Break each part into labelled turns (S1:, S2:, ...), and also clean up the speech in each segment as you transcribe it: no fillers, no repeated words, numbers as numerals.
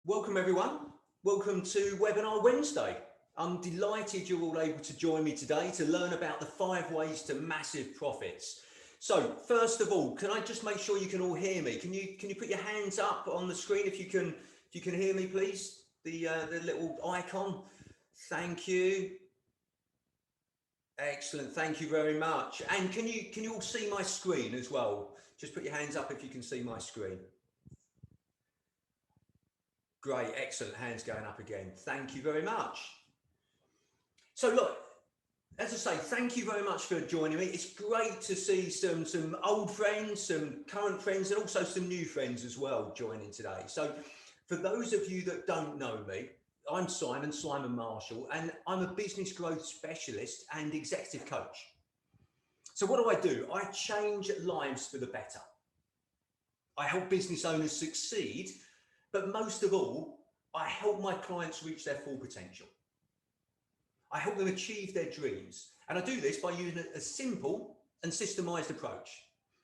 S1: Welcome everyone. Welcome to Webinar Wednesday. I'm delighted you're all able to join me today to learn about the 5 ways to massive profits. So first of all, can I just make sure you can all hear me? Can you put your hands up on the screen if you can hear me, please? The little icon. Thank you. Excellent. Thank you very much. And can you all see my screen as well? Just put your hands up if you can see my screen. Great, excellent, hands going up again. Thank you very much. So look, as I say, thank you very much for joining me. It's great to see some old friends, some current friends, and also some new friends as well joining today. So for those of you that don't know me, I'm Simon Marshall, and I'm a business growth specialist and executive coach. So what do? I change lives for the better. I help business owners succeed, but most of all, I help my clients reach their full potential. I help them achieve their dreams. And I do this by using a simple and systemized approach,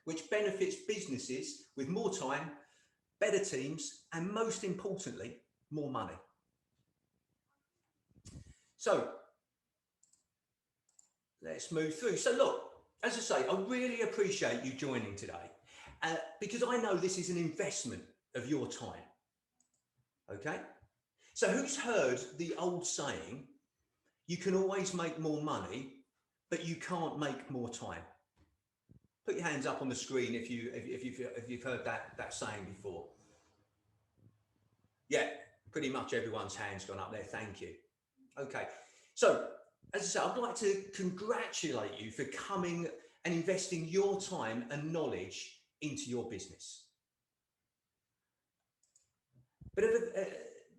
S1: which benefits businesses with more time, better teams, and most importantly, more money. So let's move through. So look, as I say, I really appreciate you joining today because I know this is an investment of your time. Okay, so who's heard the old saying, you can always make more money, but you can't make more time? Put your hands up on the screen if you've heard that saying before. Yeah, pretty much everyone's hands gone up there. Thank you. Okay, so as I said, I'd like to congratulate you for coming and investing your time and knowledge into your business. But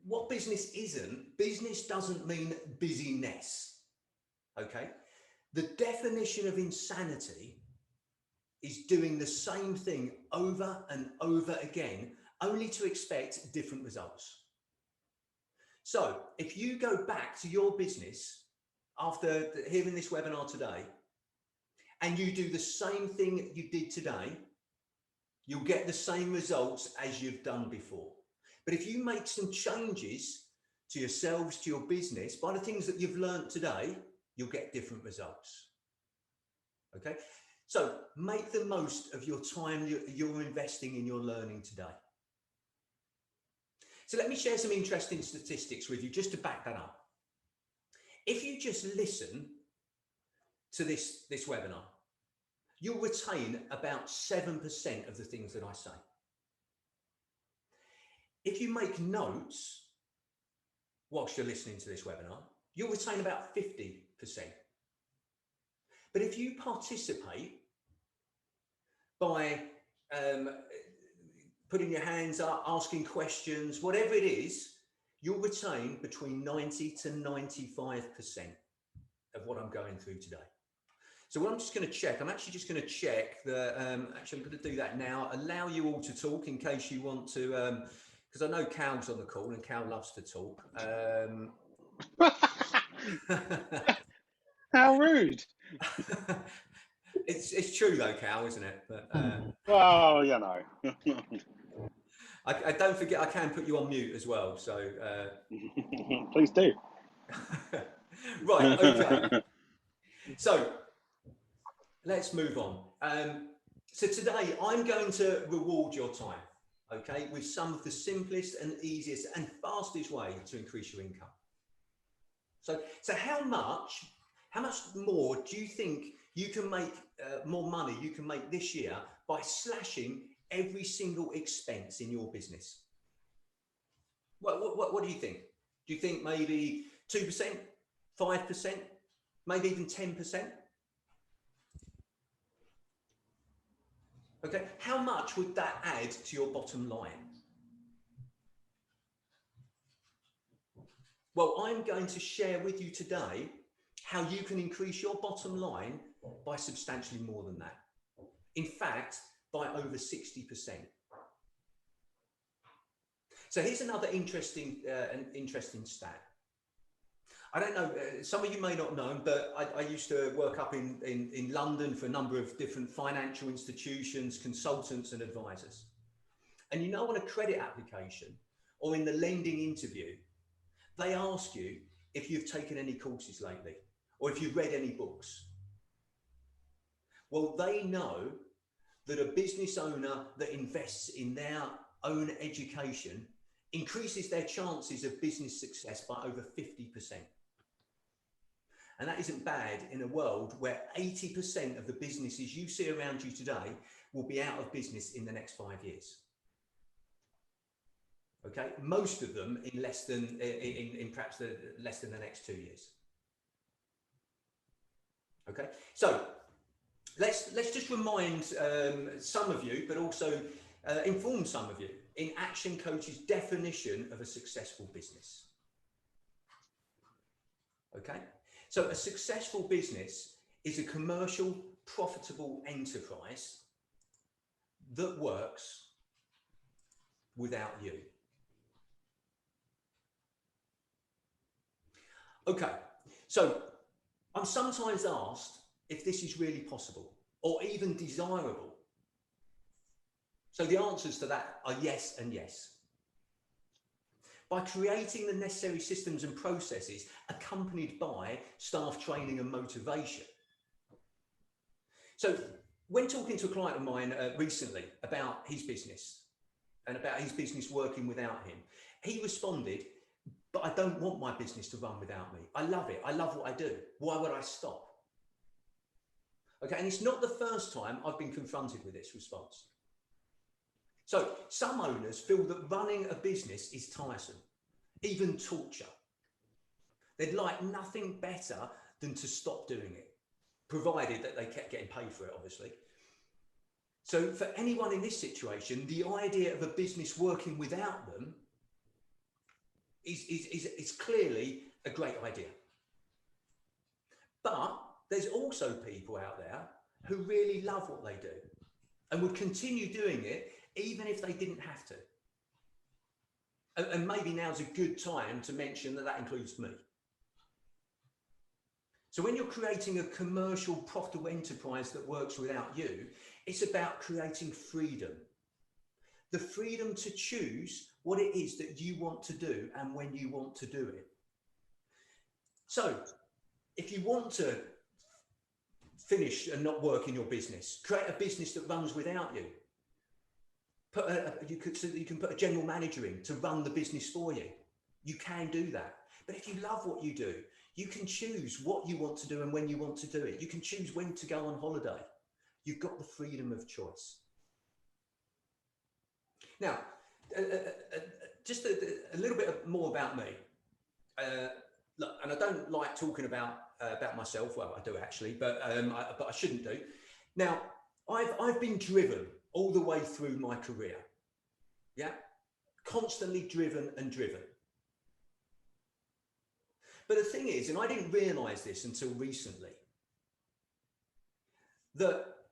S1: what business isn't, business doesn't mean busyness, okay? The definition of insanity is doing the same thing over and over again, only to expect different results. So if you go back to your business after hearing this webinar today, and you do the same thing you did today, you'll get the same results as you've done before. But if you make some changes to yourselves, to your business, by the things that you've learned today, you'll get different results. Okay, so make the most of your time you're investing in your learning today. So let me share some interesting statistics with you just to back that up. If you just listen to this webinar, you'll retain about 7% of the things that I say. If you make notes whilst you're listening to this webinar, you'll retain about 50%. But if you participate by putting your hands up, asking questions, whatever it is, you'll retain between 90 to 95% of what I'm going through today. So what I'm just going to check, I'm actually just going to check that, actually I'm going to do that now, allow you all to talk in case you want to, because I know Cal's on the call and Cal loves to talk.
S2: How rude.
S1: It's true though, Cal, isn't it? But,
S2: well, you know.
S1: I don't forget, I can put you on mute as well. So
S2: please do.
S1: Right, okay. So let's move on. So today I'm going to reward your time, okay, with some of the simplest and easiest and fastest way to increase your income. So how much more do you think you can make more money you can make this year by slashing every single expense in your business? What do you think? Do you think maybe 2%, 5%, maybe even 10%? Okay, how much would that add to your bottom line? Well, I'm going to share with you today how you can increase your bottom line by substantially more than that. In fact, by over 60%. So here's another interesting stat. I don't know, some of you may not know, but I used to work up in London for a number of different financial institutions, consultants and advisors. And you know, on a credit application, or in the lending interview, they ask you if you've taken any courses lately or if you've read any books. Well, they know that a business owner that invests in their own education increases their chances of business success by over 50%. And that isn't bad in a world where 80% of the businesses you see around you today will be out of business in the next 5 years. Okay, most of them in less than perhaps less than the next 2 years. Okay, so let's just remind some of you, but also inform some of you in ActionCOACH's definition of a successful business. Okay, so a successful business is a commercial, profitable enterprise that works without you. Okay, so I'm sometimes asked if this is really possible or even desirable. So the answers to that are yes and yes. By creating the necessary systems and processes accompanied by staff training and motivation. So when talking to a client of mine recently about his business and about his business working without him, he responded, "But I don't want my business to run without me. I love it. I love what I do. Why would I stop?" Okay, and it's not the first time I've been confronted with this response. So some owners feel that running a business is tiresome, even torture. They'd like nothing better than to stop doing it, provided that they kept getting paid for it, obviously. So for anyone in this situation, the idea of a business working without them is clearly a great idea. But there's also people out there who really love what they do and would continue doing it even if they didn't have to. And maybe now's a good time to mention that that includes me. So when you're creating a commercial, profitable enterprise that works without you, it's about creating freedom. The freedom to choose what it is that you want to do and when you want to do it. So if you want to finish and not work in your business, create a business that runs without you. You can put a general manager in to run the business for you. You can do that. But if you love what you do, you can choose what you want to do and when you want to do it. You can choose when to go on holiday. You've got the freedom of choice. Now, just a little bit more about me. Look, and I don't like talking about myself. Well, I do actually, but I shouldn't do. Now, I've been driven all the way through my career. Yeah, constantly driven and driven. But the thing is, and I didn't realize this until recently, that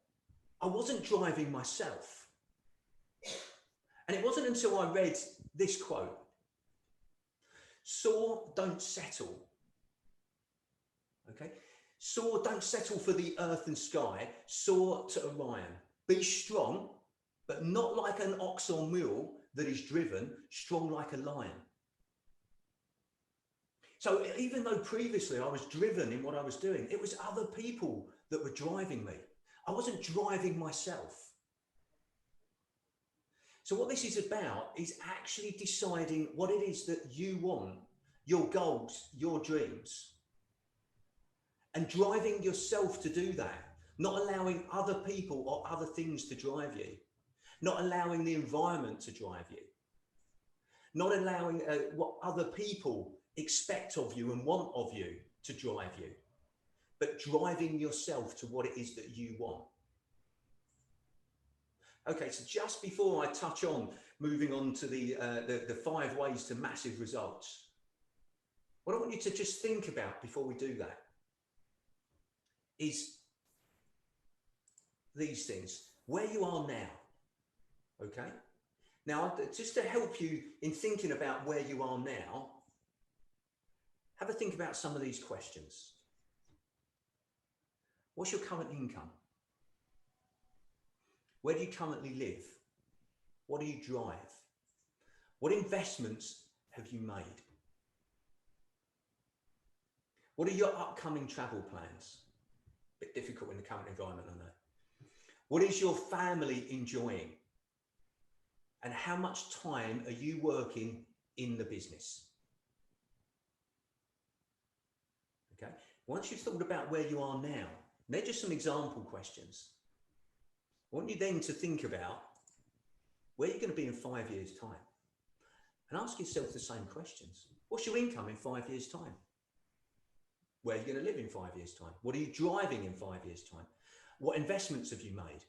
S1: I wasn't driving myself. And it wasn't until I read this quote: "Soar, don't settle." Okay, soar, don't settle for the earth and sky. Soar to Orion. Be strong, but not like an ox or mule that is driven. Strong like a lion. So even though previously I was driven in what I was doing, it was other people that were driving me. I wasn't driving myself. So what this is about is actually deciding what it is that you want, your goals, your dreams, and driving yourself to do that, not allowing other people or other things to drive you, not allowing the environment to drive you, not allowing what other people expect of you and want of you to drive you, but driving yourself to what it is that you want. Okay, so just before I touch on moving on to the 5 ways to massive results, what I want you to just think about before we do that is these things, where you are now. Okay, now just to help you in thinking about where you are now, have a think about some of these questions. What's your current income? Where do you currently live? What do you drive? What investments have you made? What are your upcoming travel plans? A bit difficult in the current environment, I know. What is your family enjoying? And how much time are you working in the business? Okay, once you've thought about where you are now, they're just some example questions. I want you then to think about where you're going to be in 5 years' time. And ask yourself the same questions. What's your income in 5 years' time? Where are you going to live in 5 years' time? What are you driving in 5 years' time? What investments have you made?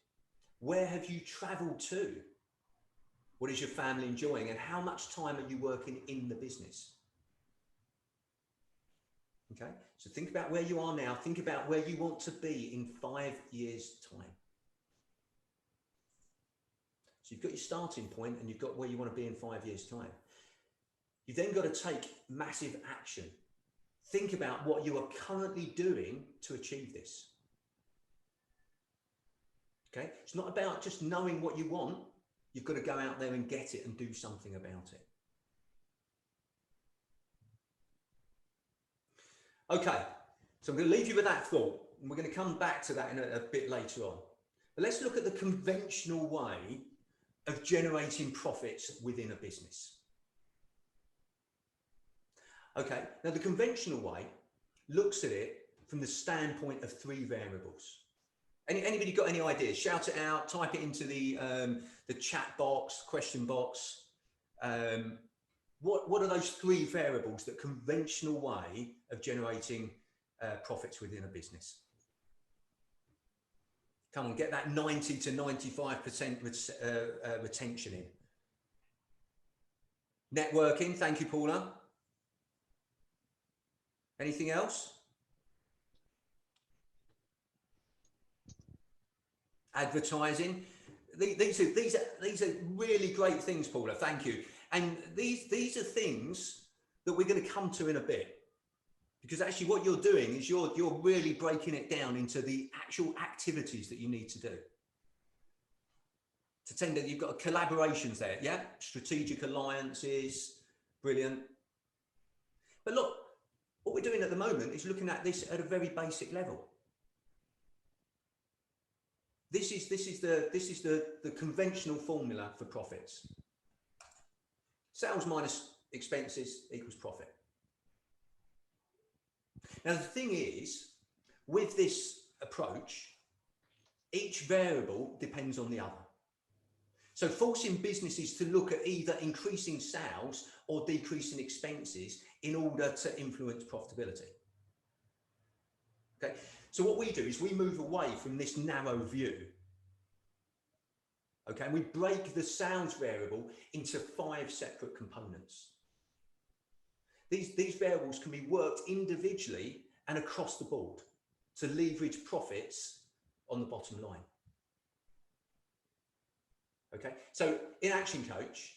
S1: Where have you traveled to? What is your family enjoying? And how much time are you working in the business? Okay, so think about where you are now. Think about where you want to be in 5 years' time. So you've got your starting point and you've got where you want to be in 5 years' time. You've then got to take massive action. Think about what you are currently doing to achieve this. Okay, it's not about just knowing what you want. You've got to go out there and get it and do something about it. Okay, so I'm going to leave you with that thought, and we're going to come back to that in a bit later on. But let's look at the conventional way of generating profits within a business. Okay, now the conventional way looks at it from the standpoint of 3 variables. Anybody got any ideas? Shout it out, type it into the chat box, question box. What are those 3 variables, that conventional way of generating profits within a business? Come on, get that 90 to 95% retention in. Networking, thank you, Paula. Anything else? Advertising. These are really great things, Paula. Thank you. And these are things that we're going to come to in a bit, because actually what you're doing is you're really breaking it down into the actual activities that you need to do. To tend to, you've got collaborations there, yeah, strategic alliances, brilliant. But look, what we're doing at the moment is looking at this at a very basic level. This is the conventional formula for profits. Sales minus expenses equals profit. Now, the thing is, with this approach, each variable depends on the other. So forcing businesses to look at either increasing sales or decreasing expenses in order to influence profitability. Okay, so what we do is we move away from this narrow view. Okay, and we break the sales variable into 5 separate components. These variables can be worked individually and across the board to leverage profits on the bottom line. Okay, so in ActionCOACH,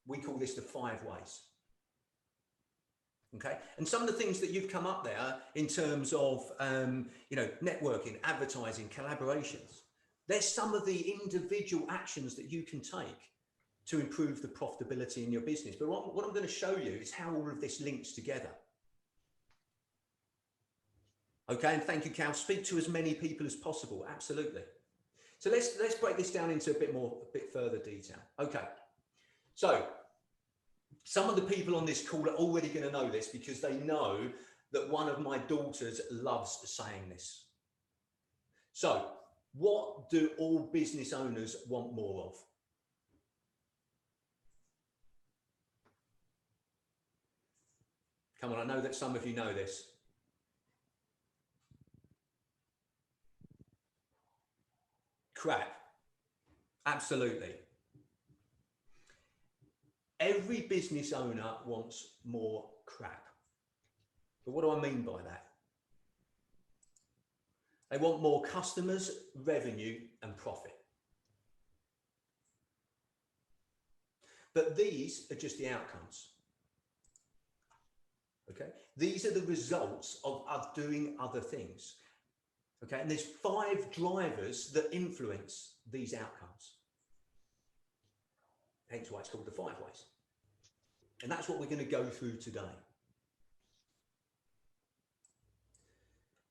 S1: we call this the 5 ways. Okay, and some of the things that you've come up there in terms of networking, advertising, collaborations, there's some of the individual actions that you can take to improve the profitability in your business. But what I'm going to show you is how all of this links together. Okay, and thank you, Cal. Speak to as many people as possible. Absolutely. So let's break this down into a bit further detail. Okay, so some of the people on this call are already going to know this, because they know that one of my daughters loves saying this. So what do all business owners want more of? Come on, I know that some of you know this. Crap. Absolutely. Every business owner wants more crap. But what do I mean by that? They want more customers, revenue, and profit. But these are just the outcomes. Okay, these are the results of us doing other things. Okay, and there's 5 drivers that influence these outcomes. hence why it's called the 5 ways. And that's what we're going to go through today.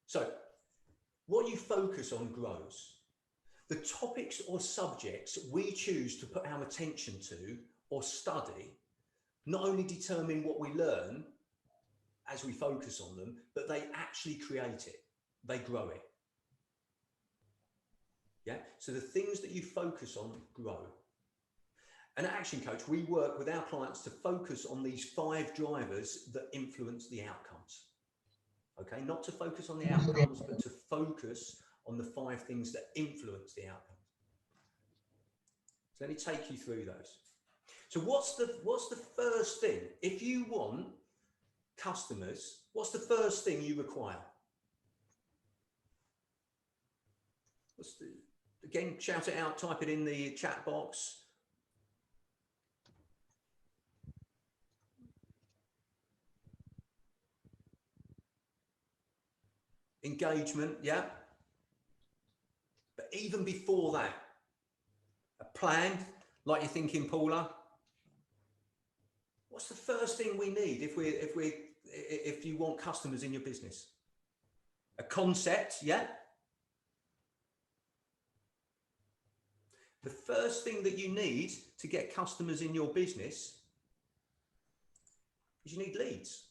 S1: So what you focus on grows. The topics or subjects we choose to put our attention to or study not only determine what we learn as we focus on them, but they actually create it. They grow it. Yeah. So the things that you focus on grow. And at Action Coach, we work with our clients to focus on these 5 drivers that influence the outcomes. Okay. Not to focus on the outcomes, but to focus on the 5 things that influence the outcomes. So let me take you through those. So what's the first thing? If you want customers, what's the first thing you require? Again, shout it out, type it in the chat box. Engagement, yeah. But even before that, a plan, like you're thinking, Paula. What's the first thing we need if you want customers in your business? A concept, yeah. The first thing that you need to get customers in your business is you need leads.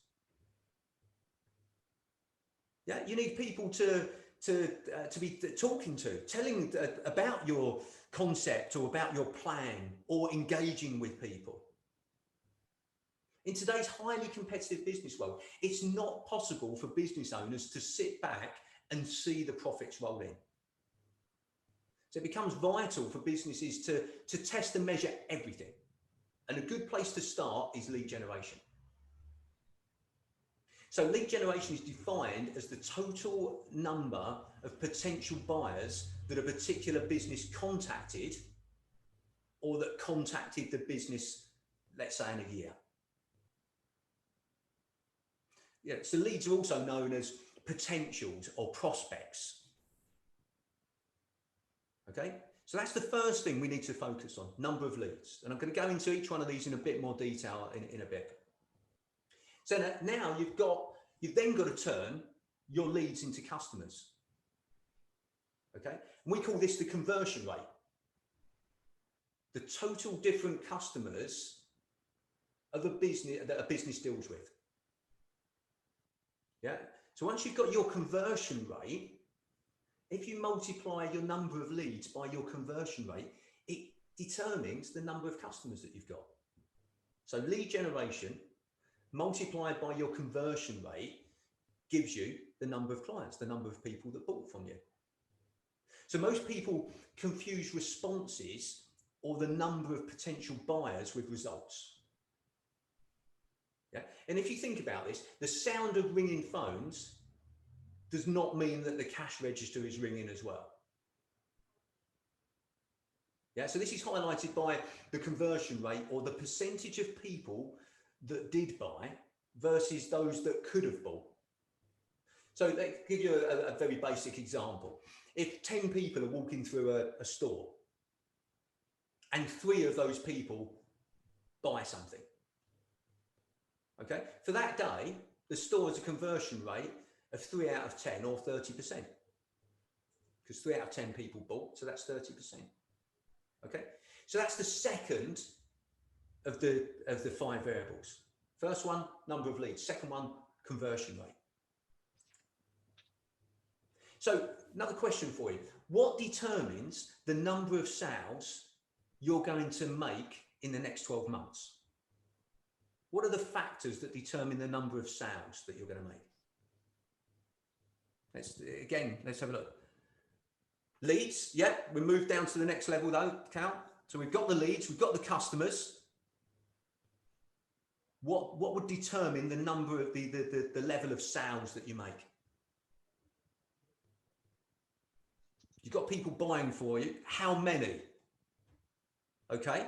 S1: Yeah, you need people to be talking to, telling about your concept or about your plan, or engaging with people. In today's highly competitive business world, it's not possible for business owners to sit back and see the profits roll in. So it becomes vital for businesses to test and measure everything. And a good place to start is lead generation. So lead generation is defined as the total number of potential buyers that a particular business contacted, or that contacted the business, let's say, in a year. Yeah, so leads are also known as potentials or prospects. Okay, so that's the first thing we need to focus on, number of leads. And I'm going to go into each one of these in a bit more detail in a bit. So now you've then got to turn your leads into customers. Okay, and we call this the conversion rate. The total different customers of a business that a business deals with. Yeah, so once you've got your conversion rate, if you multiply your number of leads by your conversion rate, it determines the number of customers that you've got. So lead generation multiplied by your conversion rate gives you the number of clients, the number of people that bought from you. So most people confuse responses or the number of potential buyers with results. Yeah? And if you think about this, the sound of ringing phones does not mean that the cash register is ringing as well. Yeah, so this is highlighted by the conversion rate, or the percentage of people that did buy versus those that could have bought. So let's give you a very basic example. If 10 people are walking through a store and 3 of those people buy something, okay, for that day, the store has a conversion rate of 3 out of 10, or 30%, because 3 out of 10 people bought, so that's 30%. Okay, so that's the second of the 5 variables. First one, number of leads. Second one, conversion rate. So another question for you: what determines the number of sales you're going to make in the next 12 months? What are the factors that determine the number of sales that you're going to make? Let's have a look. Leads, yeah, we move down to the next level though, Cal. So we've got the leads, we've got the customers. What would determine the number of the level of sales that you make? You've got people buying for you. How many? Okay.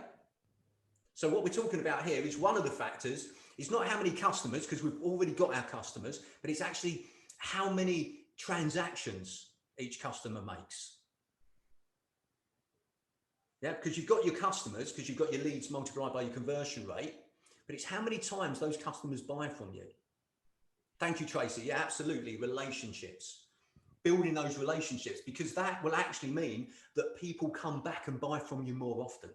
S1: So what we're talking about here is one of the factors. It's not how many customers, because we've already got our customers, but it's actually how many transactions each customer makes. Yeah, because you've got your customers, because you've got your leads multiplied by your conversion rate, but it's how many times those customers buy from you. Thank you, Tracy. Yeah, absolutely. Relationships, building those relationships, because that will actually mean that people come back and buy from you more often.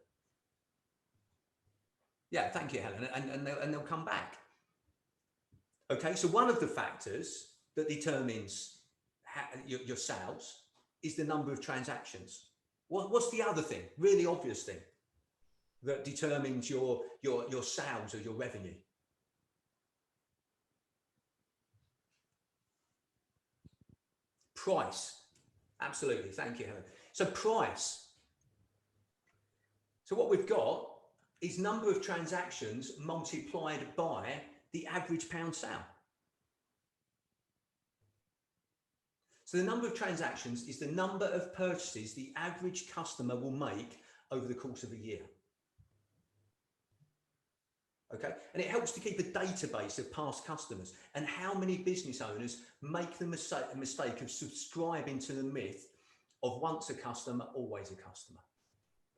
S1: Yeah, thank you, Helen. And they'll come back. Okay, so one of the factors that determines your sales is the number of transactions. What's the other thing, really obvious thing, that determines your sales or your revenue? Price. Absolutely. Thank you, Helen. So price. So what we've got is number of transactions multiplied by the average pound sale. So the number of transactions is the number of purchases the average customer will make over the course of a year. Okay, and it helps to keep a database of past customers and how many business owners make the mistake of subscribing to the myth of once a customer, always a customer.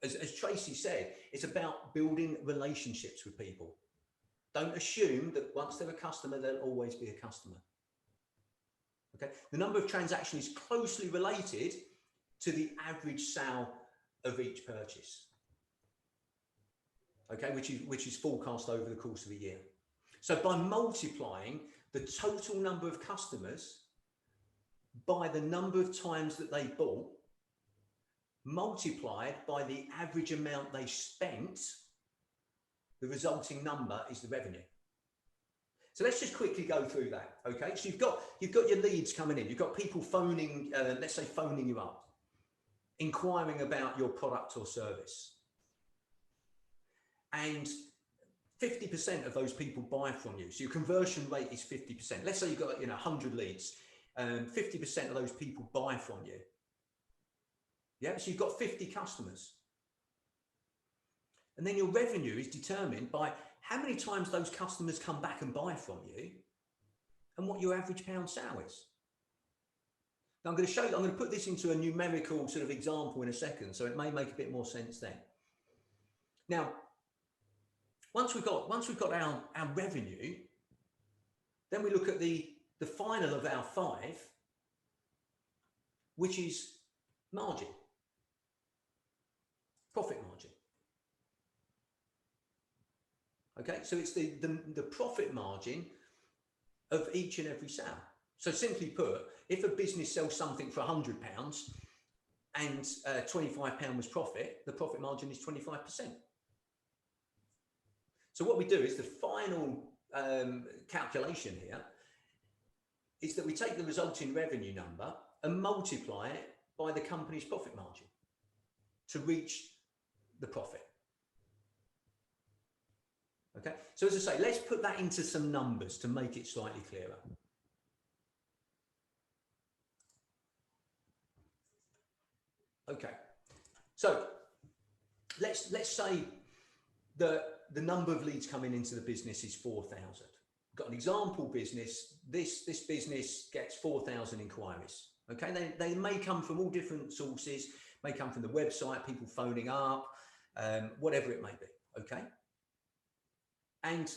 S1: As Tracy said, it's about building relationships with people. Don't assume that once they're a customer, they'll always be a customer. Okay, the number of transactions is closely related to the average sale of each purchase. Okay, which is forecast over the course of a year. So by multiplying the total number of customers by the number of times that they bought, multiplied by the average amount they spent, the resulting number is the revenue. So let's just quickly go through that. Okay, so you've got your leads coming in. You've got people phoning, let's say phoning you up, inquiring about your product or service. And 50% of those people buy from you. So your conversion rate is 50%. Let's say you've got 100 leads, 50% of those people buy from you. Yeah, so you've got 50 customers. And then your revenue is determined by how many times those customers come back and buy from you and what your average pound sale is. Now I'm going to show you, I'm going to put this into a numerical sort of example in a second, so it may make a bit more sense then. Now, once we've got our revenue, then we look at the final of our 5, which is margin, profit margin. Okay, so it's the profit margin of each and every sale. So simply put, if a business sells something for £100 and £25 was profit, the profit margin is 25%. So what we do is the final calculation here is that we take the resulting revenue number and multiply it by the company's profit margin to reach the profit. Okay, so as I say, let's put that into some numbers to make it slightly clearer. Okay, so let's say that the number of leads coming into the business is 4,000. Got an example business. This business gets 4,000 inquiries. Okay, they may come from all different sources, may come from the website, people phoning up, whatever it may be. Okay. And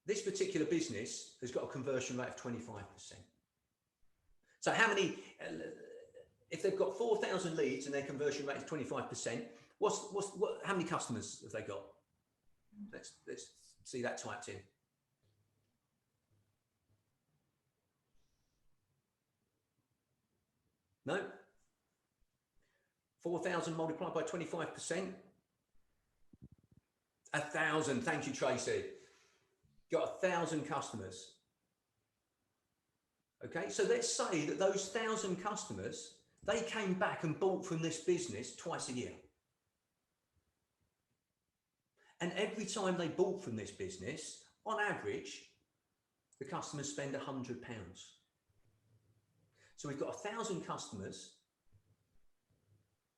S1: this particular business has got a conversion rate of 25%. So how many, if they've got 4,000 leads and their conversion rate is 25%, how many customers have they got? Let's see that typed in. No? 4,000 multiplied by 25%? 1,000. Thank you, Tracy. Got 1,000 customers. Okay, so let's say that those 1,000 customers, they came back and bought from this business twice a year. And every time they bought from this business, on average, the customers spend £100. So we've got 1,000 customers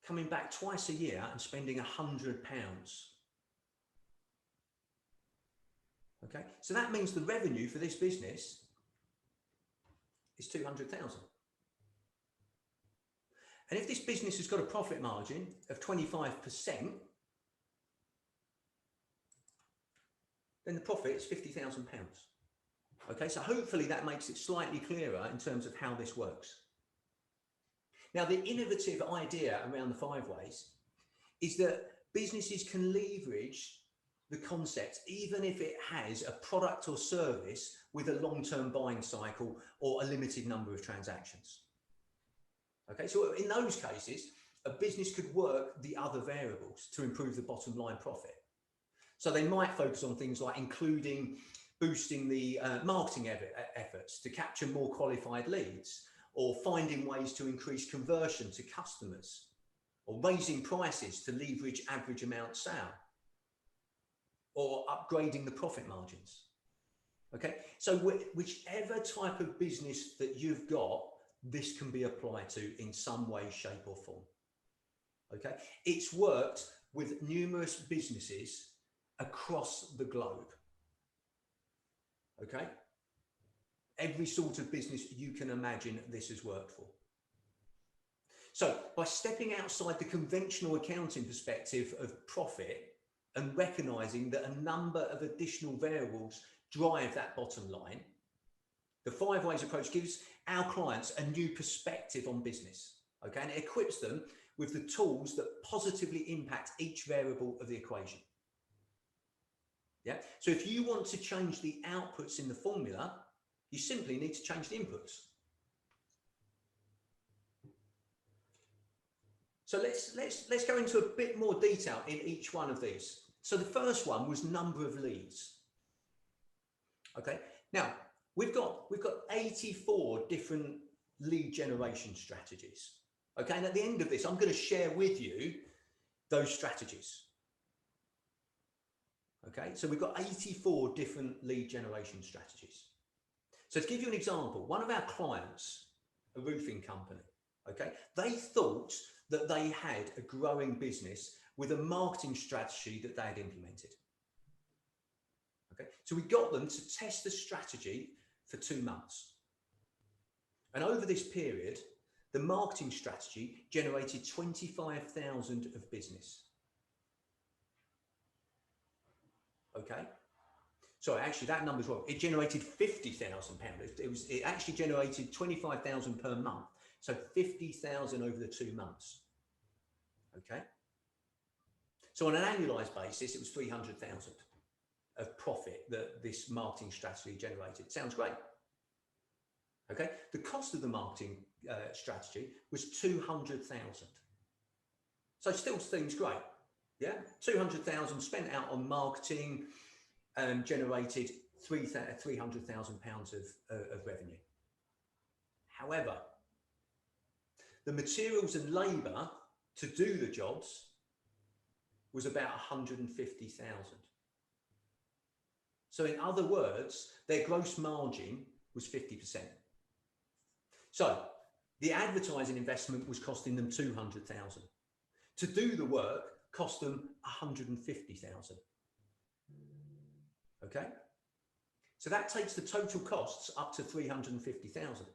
S1: coming back twice a year and spending £100. Okay, so that means the revenue for this business is 200,000. And if this business has got a profit margin of 25%, then the profit is £50,000. Okay, so hopefully that makes it slightly clearer in terms of how this works. Now, the innovative idea around the 5 ways is that businesses can leverage the concept even if it has a product or service with a long-term buying cycle or a limited number of transactions. Okay, so in those cases, a business could work the other variables to improve the bottom line profit. So they might focus on things like including boosting the marketing efforts to capture more qualified leads, or finding ways to increase conversion to customers, or raising prices to leverage average amount sale, or upgrading the profit margins. Okay, so whichever type of business that you've got, this can be applied to in some way, shape or form. Okay, it's worked with numerous businesses across the globe. Okay, every sort of business you can imagine this has worked for. So by stepping outside the conventional accounting perspective of profit and recognizing that a number of additional variables drive that bottom line, the 5 ways approach gives our clients a new perspective on business. Okay, and it equips them with the tools that positively impact each variable of the equation. Yeah, so if you want to change the outputs in the formula, you simply need to change the inputs. So let's go into a bit more detail in each one of these. So the first one was number of leads. Okay, now we've got 84 different lead generation strategies. Okay, and at the end of this, I'm going to share with you those strategies. Okay, so we've got 84 different lead generation strategies. So to give you an example, one of our clients, a roofing company, okay, they thought that they had a growing business with a marketing strategy that they had implemented. Okay, so we got them to test the strategy for 2 months. And over this period, the marketing strategy generated 25,000 of business. Okay, so actually that number's wrong. It generated £50,000. It actually generated 25,000 per month. So 50,000 over the 2 months. Okay, so on an annualized basis, it was 300,000 of profit that this marketing strategy generated. Sounds great. Okay, the cost of the marketing strategy was 200,000. So still seems great. Yeah, 200,000 spent out on marketing generated £300,000 of revenue. However, the materials and labour to do the jobs was about 150,000. So in other words, their gross margin was 50%. So the advertising investment was costing them 200,000. To do the work cost them 150,000. Okay, so that takes the total costs up to 350,000.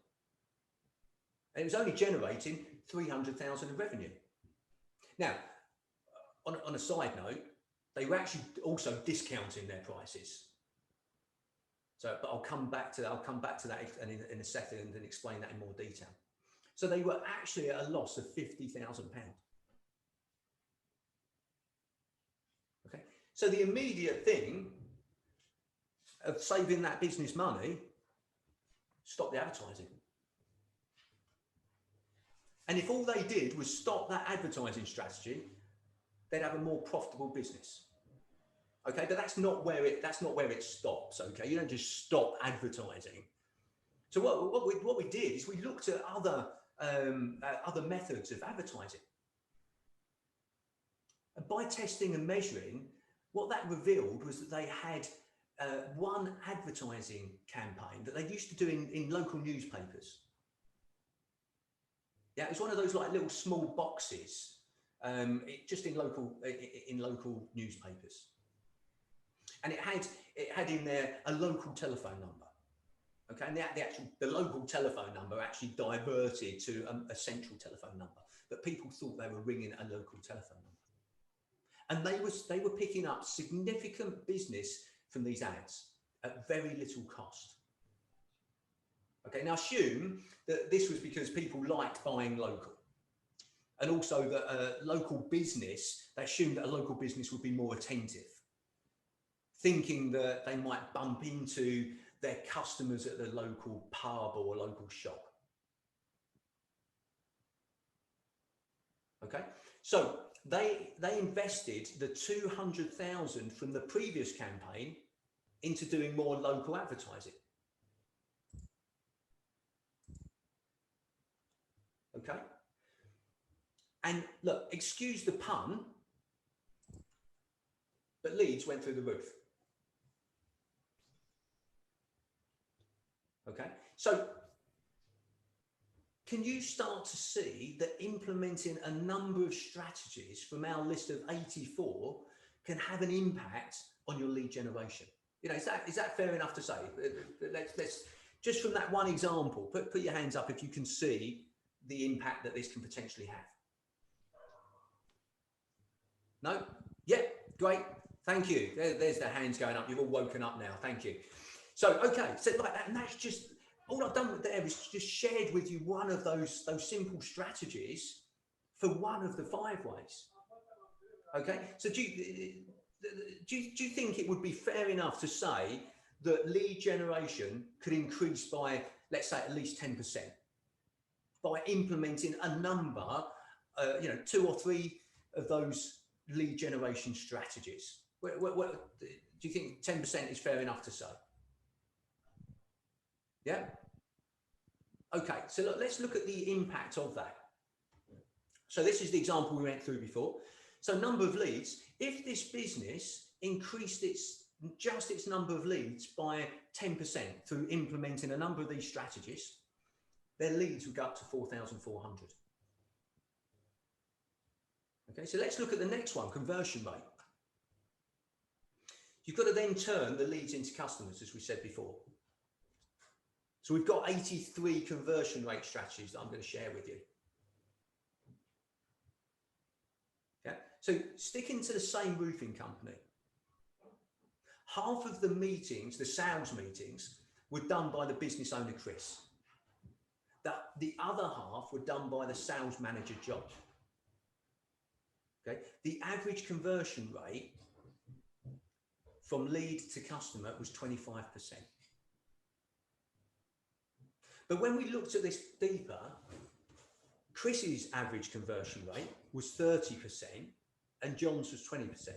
S1: And it was only generating 300,000 of revenue. Now, on a side note, they were actually also discounting their prices. So, but I'll come back to that in a second and explain that in more detail. So they were actually at a loss of £50,000. Okay, so the immediate thing of saving that business money, stop the advertising. And if all they did was stop that advertising strategy, they'd have a more profitable business. Okay, but that's not where it stops. Okay, you don't just stop advertising. So what we did is we looked at other methods of advertising, and by testing and measuring, what that revealed was that they had one advertising campaign that they used to do in local newspapers. Yeah, it was one of those like little small boxes, just in local newspapers, and it had in there a local telephone number. Okay, and the local telephone number actually diverted to a central telephone number. that people thought they were ringing a local telephone number. And they were picking up significant business from these ads at very little cost. Okay, now assume that this was because people liked buying local. And also that a local business, they assumed that a local business would be more attentive, thinking that they might bump into their customers at the local pub or local shop. Okay, so they invested the 200,000 from the previous campaign into doing more local advertising. Okay, and look, excuse the pun, but leads went through the roof. Okay, so can you start to see that implementing a number of strategies from our list of 84 can have an impact on your lead generation? You know, is that fair enough to say? Let's just from that one example, put your hands up if you can see the impact that this can potentially have. No? Yeah, great. Thank you. There's the hands going up. You've all woken up now. Thank you. So, okay, so like that, and that's just all I've done there is just shared with you one of those simple strategies for one of the 5 ways. Okay, so do you think it would be fair enough to say that lead generation could increase by, let's say, at least 10% by implementing a number, 2 or 3 of those lead what strategies? What do you think 10% is fair enough to say? Yeah. Okay, so look, let's look at the impact of that. So this is the example we went through before. So number of leads, if this business increased its number of leads by 10% through implementing a number of these strategies, their leads would go up to 4,400. Okay, so let's look at the next one, conversion rate. You've got to then turn the leads into customers, as we said before. So we've got 83 conversion rate strategies that I'm going to share with you. Yeah. So sticking to the same roofing company, half of the meetings, the sales meetings, were done by the business owner, Chris. The other half were done by the sales manager, John. Okay. The average conversion rate from lead to customer was 25%. But when we looked at this deeper, Chris's average conversion rate was 30% and John's was 20%.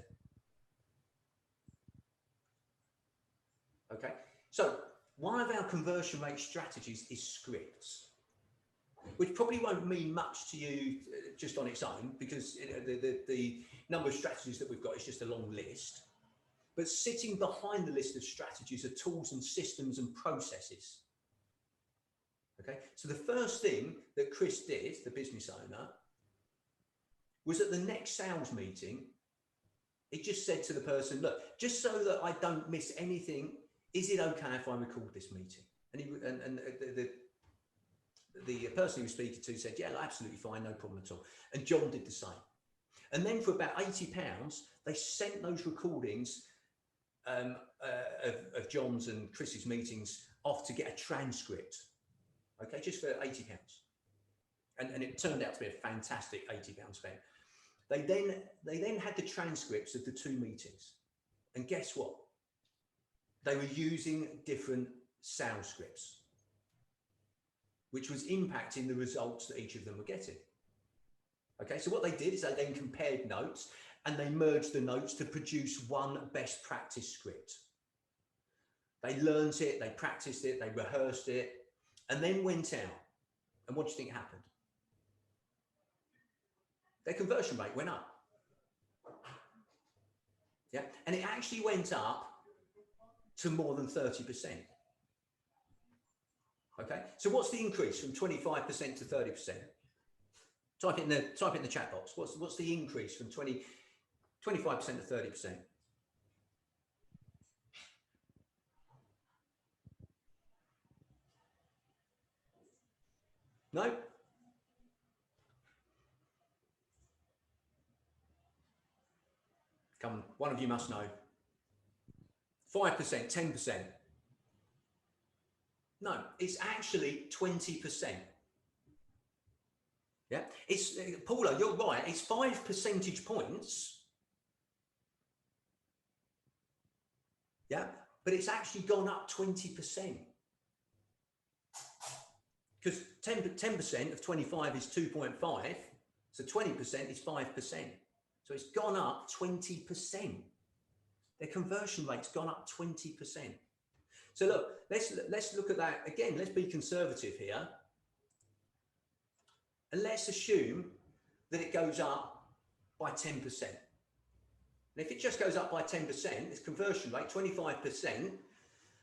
S1: Okay, so one of our conversion rate strategies is scripts, which probably won't mean much to you just on its own, because the number of strategies that we've got is just a long list. But sitting behind the list of strategies are tools and systems and processes. Okay, so the first thing that Chris did, the business owner, was at the next sales meeting, he just said to the person, look, just so that I don't miss anything, is it okay if I record this meeting? And the person he was speaking to said, yeah, absolutely fine, no problem at all. And John did the same. And then for about £80, they sent those recordings of John's and Chris's meetings off to get a transcript. Okay, just for £80. And it turned out to be a fantastic £80 spend. They then had the transcripts of the 2 meetings. And guess what? They were using different sales scripts, which was impacting the results that each of them were getting. Okay, so what they did is they then compared notes and they merged the notes to produce one best practice script. They learned it, they practiced it, they rehearsed it, and then went out. And what do you think happened? Their conversion rate went up. Yeah, and it actually went up to more than 30%. Okay, so what's the increase from 25% to 30%? Type it in the chat box. What's the increase from 25% to 30%? No? Come on, one of you must know. 5%, 10%. No, it's actually 20%. Yeah, it's Paula, you're right. It's 5 percentage points. Yeah, but it's actually gone up 20%. Because 10% of 25 is 2.5. So 20% is 5%. So it's gone up 20%. Their conversion rate's gone up 20%. So look, let's look at that again. Let's be conservative here. And let's assume that it goes up by 10%. And if it just goes up by 10%, this conversion rate, 25%,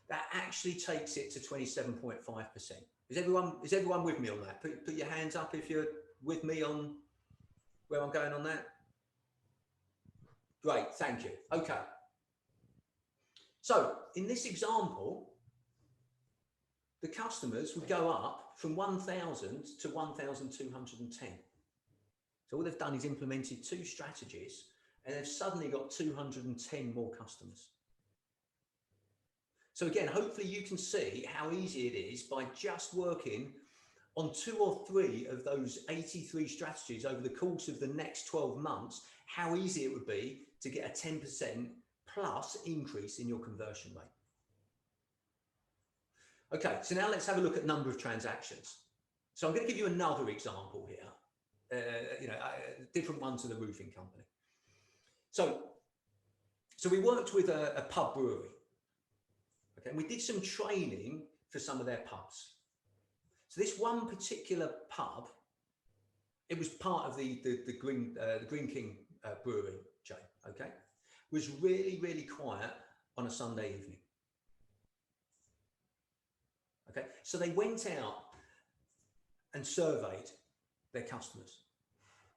S1: that actually takes it to 27.5%. Is everyone with me on that? Put your hands up if you're with me on where I'm going on that. Great, thank you. Okay. So in this example, the customers would go up from 1,000 to 1,210. So all they've done is implemented 2 strategies and they've suddenly got 210 more customers. So again, hopefully you can see how easy it is by just working on 2 or 3 of those 83 strategies over the course of the next 12 months, how easy it would be to get a 10% plus increase in your conversion rate. Okay, so now let's have a look at number of transactions. So I'm going to give you another example here, different one to the roofing company. So we worked with a pub brewery. Okay, and we did some training for some of their pubs. So this one particular pub, it was part of the Green King brewery chain. Okay, was really, really quiet on a Sunday evening. Okay, so they went out and surveyed their customers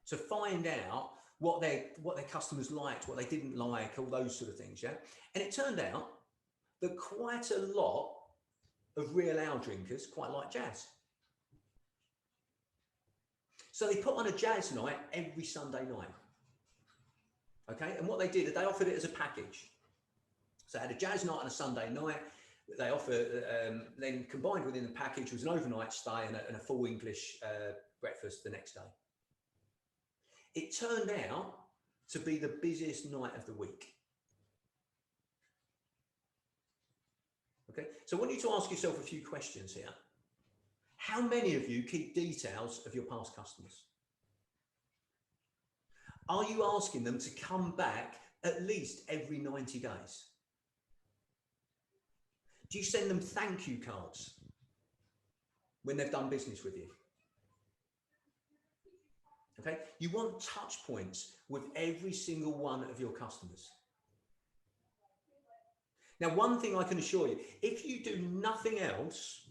S1: to find out what their customers liked, what they didn't like, all those sort of things. Yeah, and it turned out that quite a lot of real ale drinkers quite like jazz. So they put on a jazz night every Sunday night. Okay, and what they did is they offered it as a package. So they had a jazz night on a Sunday night. They offered, then combined within the package was an overnight stay and a full English breakfast the next day. It turned out to be the busiest night of the week. Okay, so I want you to ask yourself a few questions here. How many of you keep details of your past customers? Are you asking them to come back at least every 90 days? Do you send them thank you cards when they've done business with you? Okay, you want touch points with every single one of your customers. Now, one thing I can assure you, if you do nothing else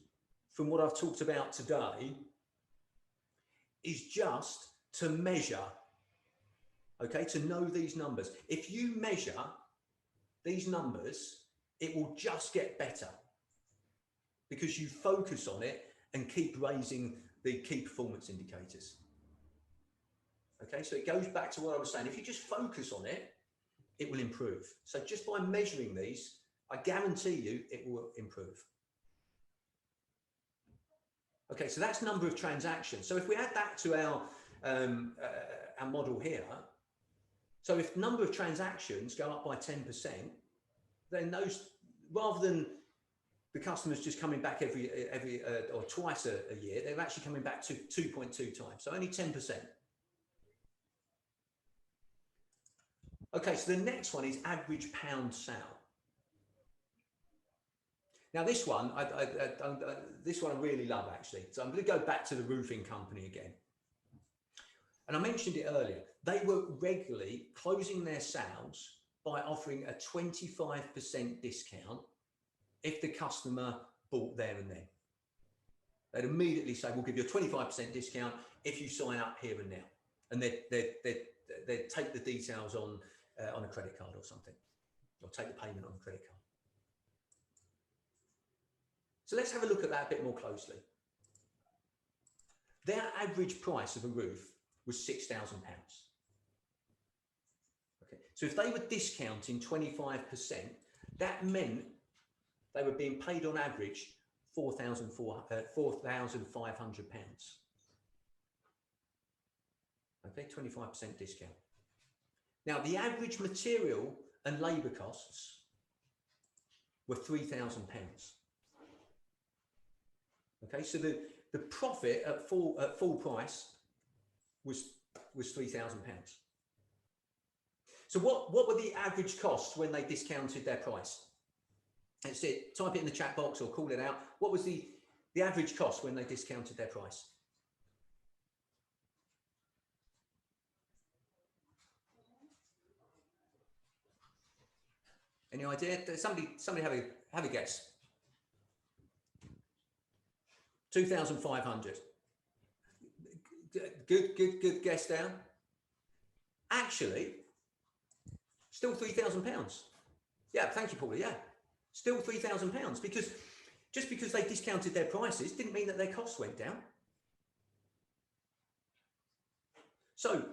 S1: from what I've talked about today, is just to measure, okay, to know these numbers. If you measure these numbers, it will just get better because you focus on it and keep raising the key performance indicators. Okay, so it goes back to what I was saying. If you just focus on it, it will improve. So just by measuring these, I guarantee you it will improve. Okay, so that's number of transactions. So if we add that to our model here, so if number of transactions go up by 10%, then those, rather than the customers just coming back every or twice a year, they're actually coming back to 2.2 times. So only 10%. Okay, so the next one is average pound sale. Now this one, this one I really love actually. So I'm going to go back to the roofing company again. And I mentioned it earlier. They were regularly closing their sales by offering a 25% discount if the customer bought there and then. They'd immediately say, we'll give you a 25% discount if you sign up here and now. And they'd take the details on a credit card or something, or take the payment on a credit card. So let's have a look at that a bit more closely. Their average price of a roof was £6,000. Okay, So if they were discounting 25%, that meant they were being paid on average £4,500. Okay, 25% discount. Now, the average material and labour costs were £3,000. Okay, so the profit at full price was £3,000. So what were the average costs when they discounted their price? That's it. Type it in the chat box or call it out. What was the average cost when they discounted their price? Any idea? Somebody have a guess. 2,500. Good guess down. Actually, still £3,000. Yeah, thank you, Paula. Yeah, still £3,000 because just because they discounted their prices didn't mean that their costs went down. So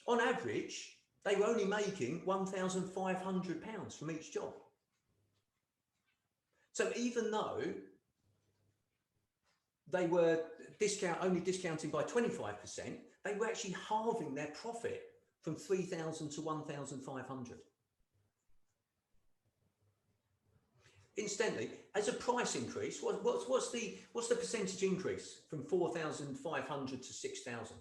S1: on average, they were only making £1,500 from each job. So even though they were only discounting by 25%, they were actually halving their profit from 3,000 to 1,500. Incidentally, as a price increase, what's the percentage increase from 4,500 to 6,000?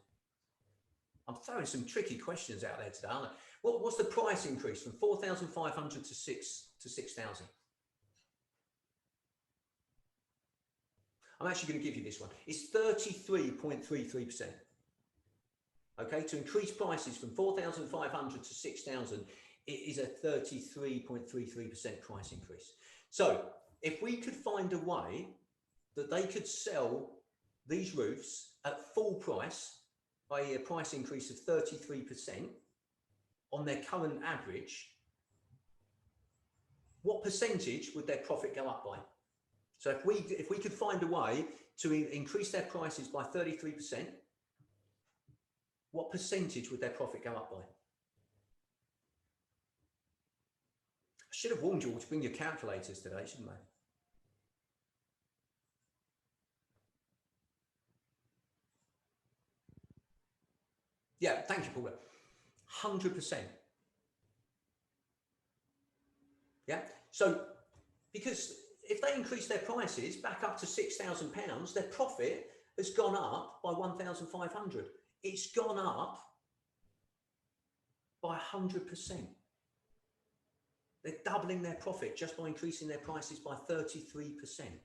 S1: I'm throwing some tricky questions out there today, aren't I? What's the price increase from 4,500 to 6,000? I'm actually going to give you this one. It's 33.33%. Okay, to increase prices from 4,500 to 6,000, it is a 33.33% price increase. So if we could find a way that they could sell these roofs at full price, i.e. a price increase of 33% on their current average, what percentage would their profit go up by? So if we could find a way to increase their prices by 33%, what percentage would their profit go up by? I should have warned you all to bring your calculators today, shouldn't I? Yeah, thank you, Paula. 100%. Yeah, so because if they increase their prices back up to £6,000, their profit has gone up by 1,500. It's gone up by 100%. They're doubling their profit just by increasing their prices by 33%.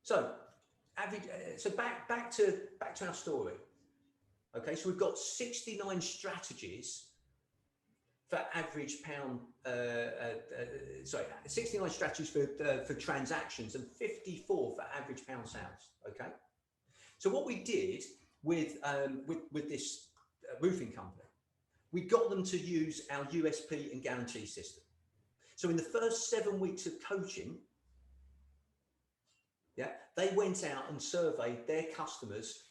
S1: So, back to our story. Okay, so we've got 69 strategies for average pound. 69 strategies for transactions and 54 for average pound sales. Okay, so what we did with this roofing company, we got them to use our USP and guarantee system. So in the first 7 weeks of coaching, yeah, they went out and surveyed their customers,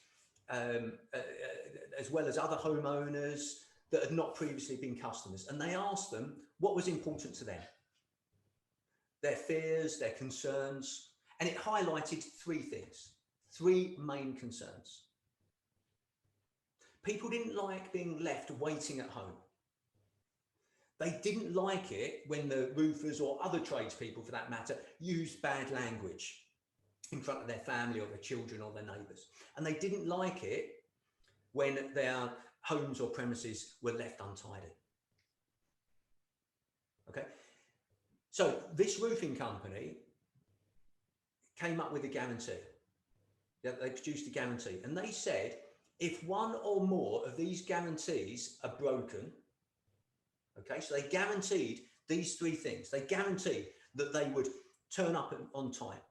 S1: as well as other homeowners that had not previously been customers, and they asked them what was important to them, their fears, their concerns, and it highlighted three main concerns. People didn't like being left waiting at home. They didn't like it when the roofers or other tradespeople, for that matter, used bad language in front of their family or their children or their neighbours. And they didn't like it when their homes or premises were left untidy. Okay, so this roofing company came up with a guarantee. They produced a guarantee, and they said if one or more of these guarantees are broken, okay, so they guaranteed these three things. They guaranteed that they would turn up on time.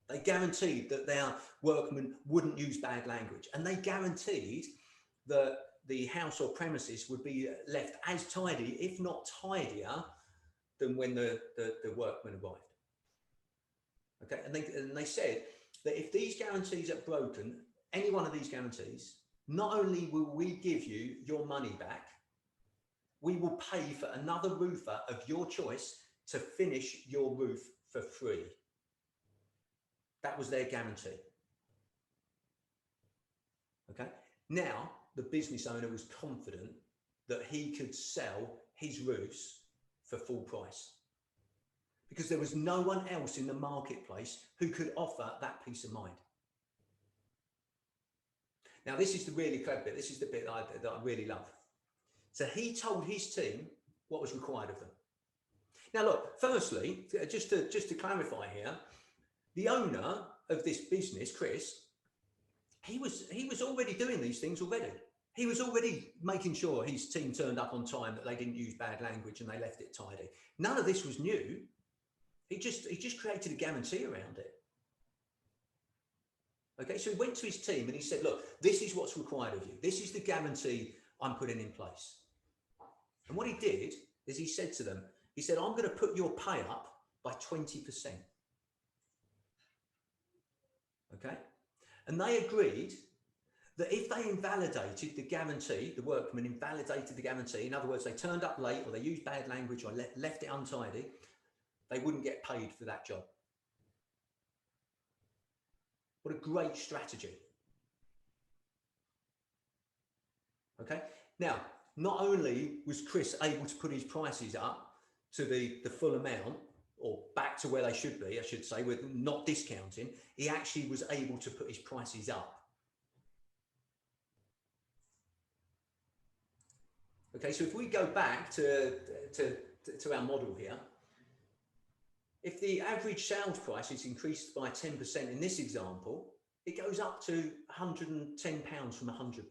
S1: They guaranteed that their workmen wouldn't use bad language, and they guaranteed that the house or premises would be left as tidy, if not tidier, than when the workmen arrived. Okay, and they said that if these guarantees are broken, any one of these guarantees, not only will we give you your money back, we will pay for another roofer of your choice to finish your roof for free. That was their guarantee. Okay. Now, the business owner was confident that he could sell his roofs for full price because there was no one else in the marketplace who could offer that peace of mind. Now, this is the really clever bit. This is the bit that I really love. So he told his team what was required of them. Now, look, firstly, just to clarify here, the owner of this business, Chris, he was already doing these things already. He was already making sure his team turned up on time, that they didn't use bad language and they left it tidy. None of this was new. He just created a guarantee around it. Okay, so he went to his team and he said, look, this is what's required of you. This is the guarantee I'm putting in place. And what he did is he said to them, he said, I'm going to put your pay up by 20%. Okay. And they agreed that if they invalidated the guarantee, the workmen invalidated the guarantee, in other words, they turned up late or they used bad language or left it untidy, they wouldn't get paid for that job. What a great strategy. Okay. Now, not only was Chris able to put his prices up to the full amount, or back to where they should be, I should say, with not discounting, he actually was able to put his prices up. Okay, so if we go back to our model here, if the average sales price is increased by 10% in this example, it goes up to £110 from £100.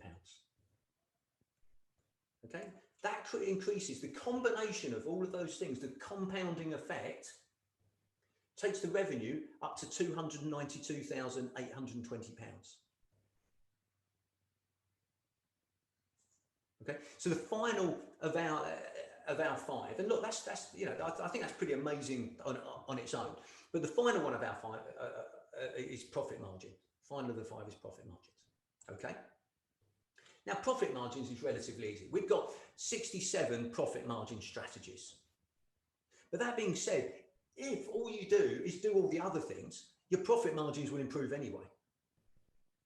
S1: Okay, that increases the combination of all of those things, the compounding effect takes the revenue up to £292,820. Okay, so the final of our five, and look, that's you know, I think that's pretty amazing on its own. But the final one of our five is profit margin. Final of the five is profit margins. Okay. Now, profit margins is relatively easy. We've got 67 profit margin strategies. But that being said, if all you do is do all the other things, your profit margins will improve anyway.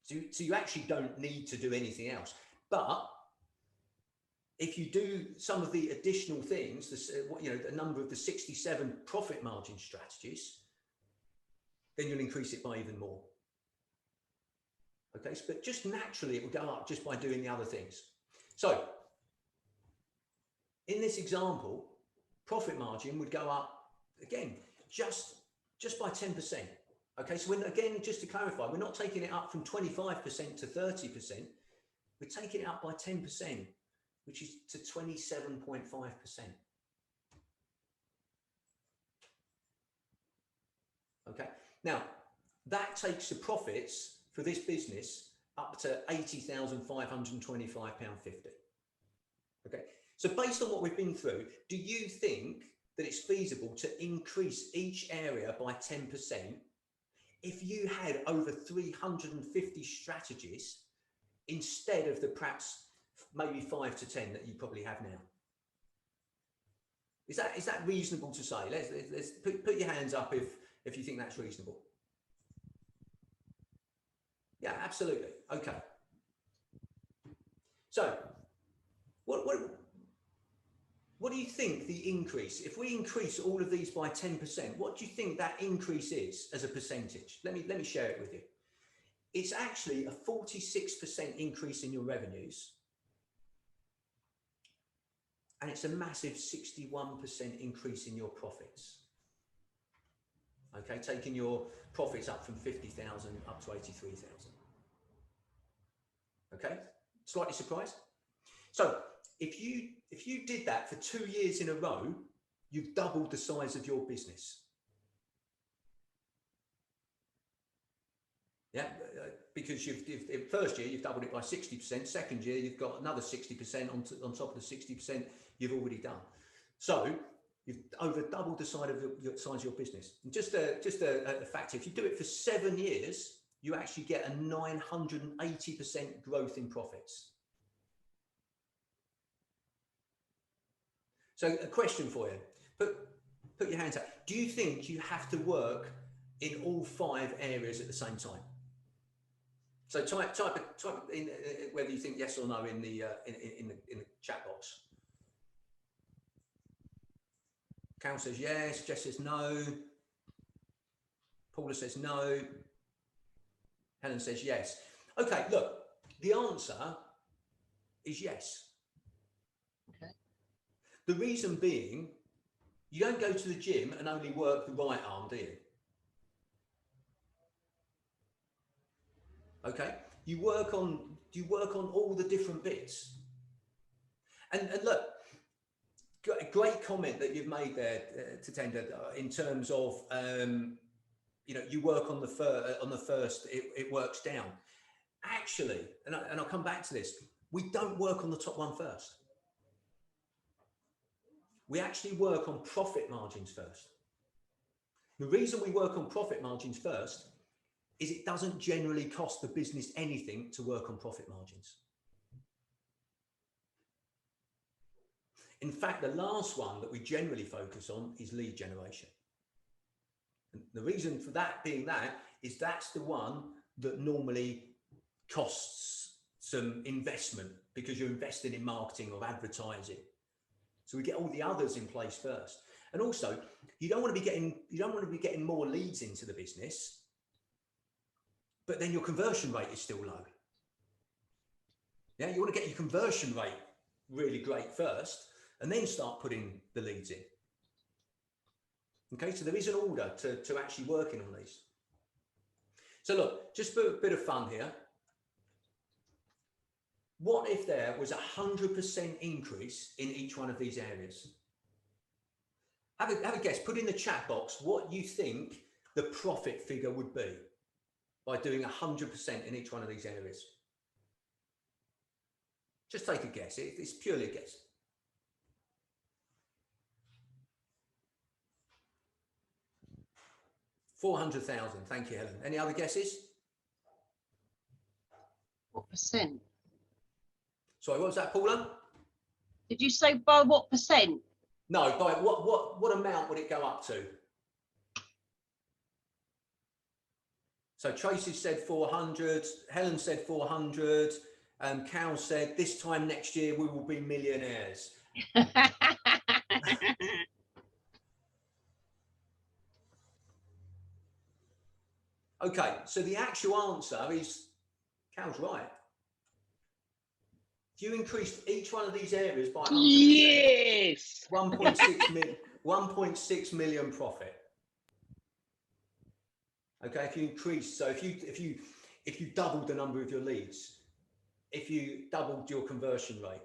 S1: So you actually don't need to do anything else. But if you do some of the additional things, you know, the number of the 67 profit margin strategies, then you'll increase it by even more. Okay, but just naturally it will go up just by doing the other things. So in this example, profit margin would go up again, just by 10%. Okay, so again, just to clarify, we're not taking it up from 25% to 30%. We're taking it up by 10%, which is to 27.5%. Okay, now that takes the profits for this business up to £80,525.50. Okay, so based on what we've been through, do you think that it's feasible to increase each area by 10% if you had over 350 strategies instead of the perhaps maybe 5 to 10 that you probably have now? Is that reasonable to say? Let's put your hands up if you think that's reasonable. Yeah, absolutely. Okay. So what do you think the increase, if we increase all of these by 10%, what do you think that increase is as a percentage? Let me share it with you. It's actually a 46% increase in your revenues. And it's a massive 61% increase in your profits. Okay, taking your profits up from 50,000 up to 83,000. Okay, slightly surprised? So if you did that for 2 years in a row, you've doubled the size of your business. Yeah, because first year you've doubled it by 60%. Second year you've got another 60% on top of the 60% you've already done. So you've over doubled the size of your business. And just a fact, if you do it for 7 years, you actually get a 980% growth in profits. So a question for you, put your hands up. Do you think you have to work in all 5 areas at the same time? So type in whether you think yes or no in the chat box. Cal says yes, Jess says no, Paula says no, Helen says yes. Okay, look, the answer is yes.
S3: Okay.
S1: The reason being, you don't go to the gym and only work the right arm, do you? Okay, you work on all the different bits. And look, a great comment that you've made there, Tatenda, in terms of you know, you work on the first, it works down. Actually, and I'll come back to this, we don't work on the top one first. We actually work on profit margins first. The reason we work on profit margins first is it doesn't generally cost the business anything to work on profit margins. In fact, the last one that we generally focus on is lead generation. And the reason for that being that is that's the one that normally costs some investment because you're investing in marketing or advertising. So we get all the others in place first. And also, you don't want to be getting more leads into the business, but then your conversion rate is still low. Yeah, you want to get your conversion rate really great first, and then start putting the leads in. Okay, so there is an order to actually working on these. So look, just for a bit of fun here. What if there was 100% increase in each one of these areas? Have a guess, put in the chat box what you think the profit figure would be by doing 100% in each one of these areas. Just take a guess, it's purely a guess. $400,000, thank you, Helen. Any other guesses?
S3: What percent?
S1: Sorry, what was that, Paula?
S3: Did you say by what percent?
S1: No, by what amount would it go up to? So Tracy said 400, Helen said 400, Cal said this time next year we will be millionaires. Okay, so the actual answer is, Cal's right. If you increased each one of these areas by 100%,
S2: Yes.
S1: 1.6 million profit. Okay, if you increase, so if you doubled the number of your leads, if you doubled your conversion rate,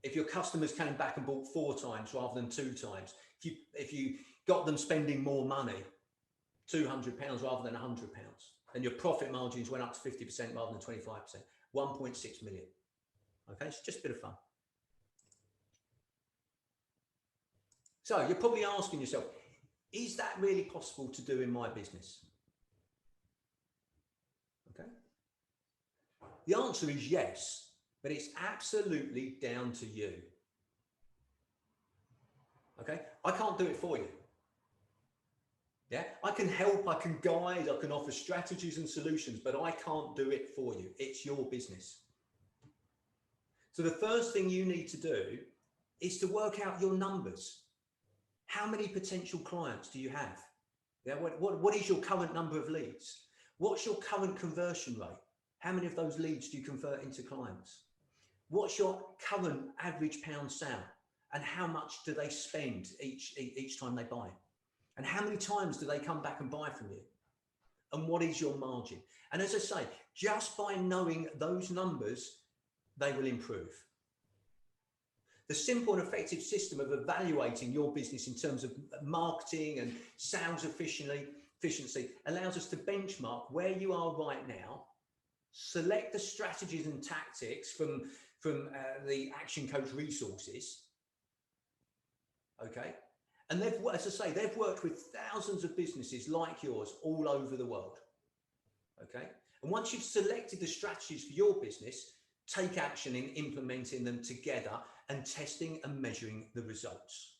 S1: if your customers came back and bought 4 times rather than 2 times, if you got them spending more money, £200 rather than £100, and your profit margins went up to 50% rather than 25%, 1.6 million. Okay, it's just a bit of fun. So you're probably asking yourself, is that really possible to do in my business? Okay. The answer is yes, but it's absolutely down to you. Okay, I can't do it for you. Yeah, I can help, I can guide, I can offer strategies and solutions, but I can't do it for you. It's your business. So the first thing you need to do is to work out your numbers. How many potential clients do you have? Yeah, what is your current number of leads? What's your current conversion rate? How many of those leads do you convert into clients? What's your current average pound sale? And how much do they spend each time they buy? And how many times do they come back and buy from you? And what is your margin? And as I say, just by knowing those numbers, they will improve. The simple and effective system of evaluating your business in terms of marketing and sales efficiency allows us to benchmark where you are right now, select the strategies and tactics from the ActionCOACH resources. Okay. And they've, as I say, they've worked with thousands of businesses like yours all over the world. Okay. And once you've selected the strategies for your business, take action in implementing them together and testing and measuring the results.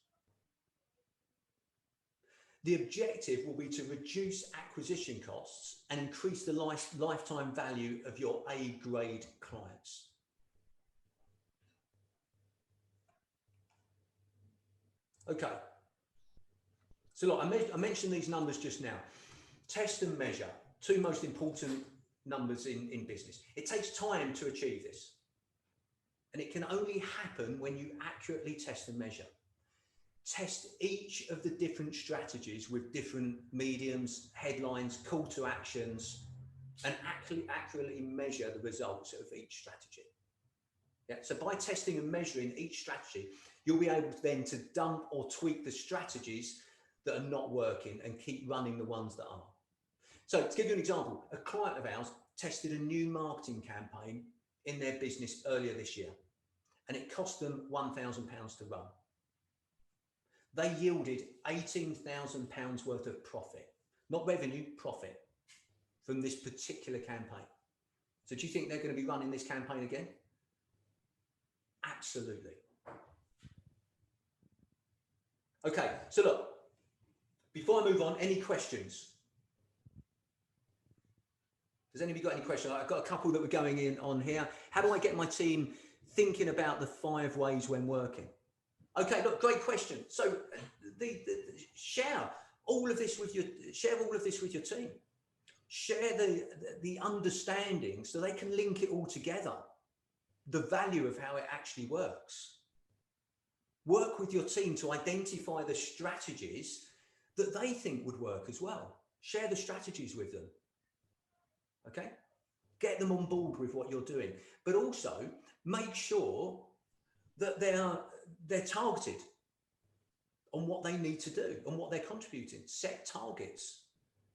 S1: The objective will be to reduce acquisition costs and increase the lifetime value of your A-grade clients. Okay. So look, I mentioned these numbers just now. Test and measure, two most important numbers in business. It takes time to achieve this. And it can only happen when you accurately test and measure. Test each of the different strategies with different mediums, headlines, call to actions, and accurately measure the results of each strategy. Yeah, so by testing and measuring each strategy, you'll be able to then to dump or tweak the strategies that are not working and keep running the ones that are. So to give you an example, a client of ours tested a new marketing campaign in their business earlier this year, and it cost them £1,000 to run. They yielded £18,000 worth of profit, not revenue, profit from this particular campaign. So do you think they're going to be running this campaign again? Absolutely. Okay, so look, before I move on, any questions? Has anybody got any questions? I've got a couple that were going in on here. How do I get my team thinking about the 5 ways when working? Okay, look, great question. So share all of this with your team. Share the understanding so they can link it all together. The value of how it actually works. Work with your team to identify the strategies that they think would work as well. Share the strategies with them. Okay, get them on board with what you're doing, but also make sure that they're targeted on what they need to do and what they're contributing. Set targets.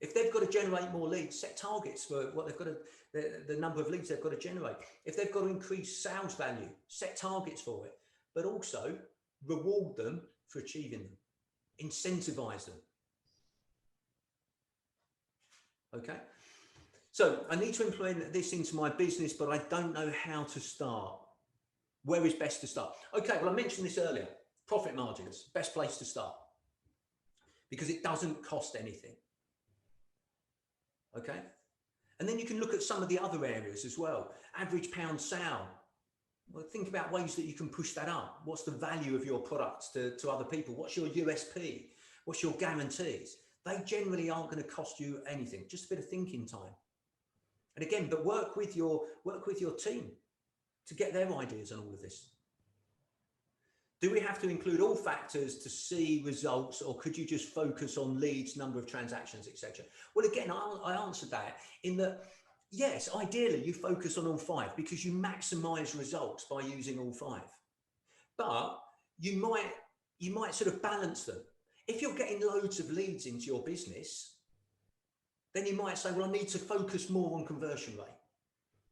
S1: If they've got to generate more leads, set targets for what they've got to, the number of leads they've got to generate. If they've got to increase sales value, set targets for it, but also reward them for achieving them. Incentivize them. Okay. So I need to implement this into my business, but I don't know how to start. Where is best to start? Okay, well, I mentioned this earlier. Profit margins, best place to start. Because it doesn't cost anything. Okay? And then you can look at some of the other areas as well. Average pound sale. Well, think about ways that you can push that up. What's the value of your products to other people? What's your USP? What's your guarantees? They generally aren't going to cost you anything. Just a bit of thinking time. And again, but work with your team to get their ideas on all of this. Do we have to include all factors to see results, or could you just focus on leads, number of transactions, etc.? Well, again, I answered that in that, yes, ideally you focus on all 5 because you maximize results by using all 5. But you might sort of balance them. If you're getting loads of leads into your business, then you might say, well, I need to focus more on conversion rate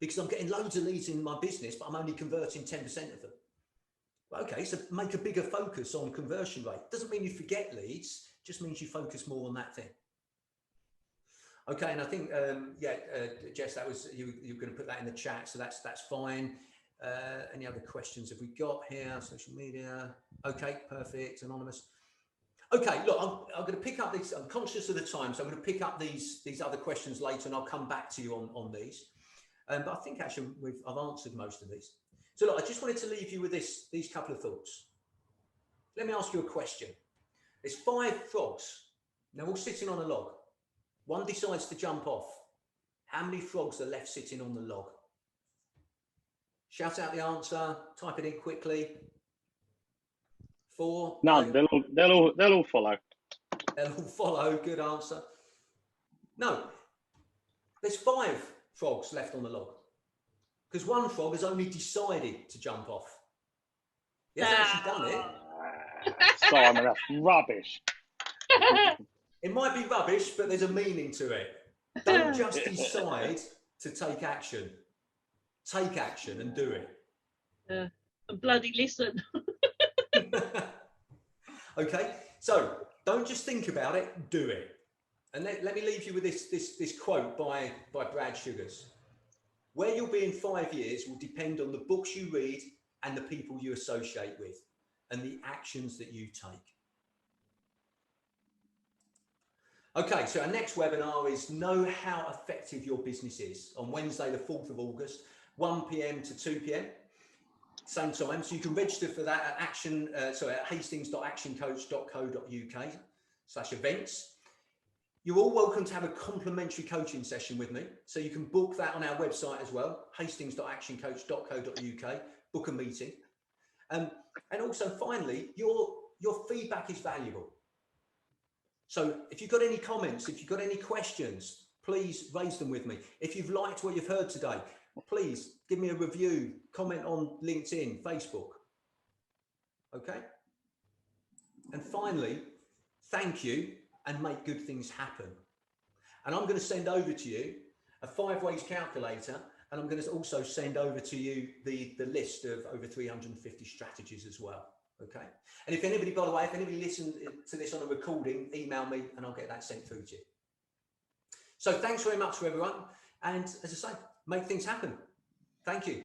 S1: because I'm getting loads of leads in my business, but I'm only converting 10% of them. Well, okay, so make a bigger focus on conversion rate. Doesn't mean you forget leads, just means you focus more on that thing. Okay, and I think, Jess, that was you were going to put that in the chat, so that's fine. Any other questions have we got here? Social media. Okay, perfect. Anonymous. Okay, look, I'm going to pick up these. I'm conscious of the time, so I'm going to pick up these other questions later, and I'll come back to you on these. But I think actually I've answered most of these. So look, I just wanted to leave you with these couple of thoughts. Let me ask you a question. There's 5 frogs. They're all sitting on a log. One decides to jump off. How many frogs are left sitting on the log? Shout out the answer. Type it in quickly. 4.
S2: No, they'll all follow.
S1: They'll all follow. Good answer. No, there's 5 frogs left on the log because one frog has only decided to jump off. He hasn't actually done it.
S2: Simon, that's rubbish.
S1: It might be rubbish, but there's a meaning to it. Don't just decide to take action. Take action and do it.
S3: And bloody listen.
S1: Okay, so don't just think about it, do it. And let me leave you with this quote by Brad Sugars. Where you'll be in 5 years will depend on the books you read and the people you associate with and the actions that you take. Okay, so our next webinar is Know How Effective Your Business Is on Wednesday, the 4th of August, 1 p.m. to 2 p.m. Same time. So you can register for that at hastings.actioncoach.co.uk/events. You're all welcome to have a complimentary coaching session with me. So you can book that on our website as well, hastings.actioncoach.co.uk, book a meeting. And also finally, your feedback is valuable. So if you've got any comments, if you've got any questions, please raise them with me. If you've liked what you've heard today, please give me a review, comment on LinkedIn, Facebook. Okay? And finally, thank you and make good things happen. And I'm going to send over to you a 5 ways calculator, and I'm going to also send over to you the list of over 350 strategies as well. Okay. And if anybody, by the way, if anybody listened to this on a recording, email me and I'll get that sent through to you. So thanks very much for everyone. And as I say, make things happen. Thank you.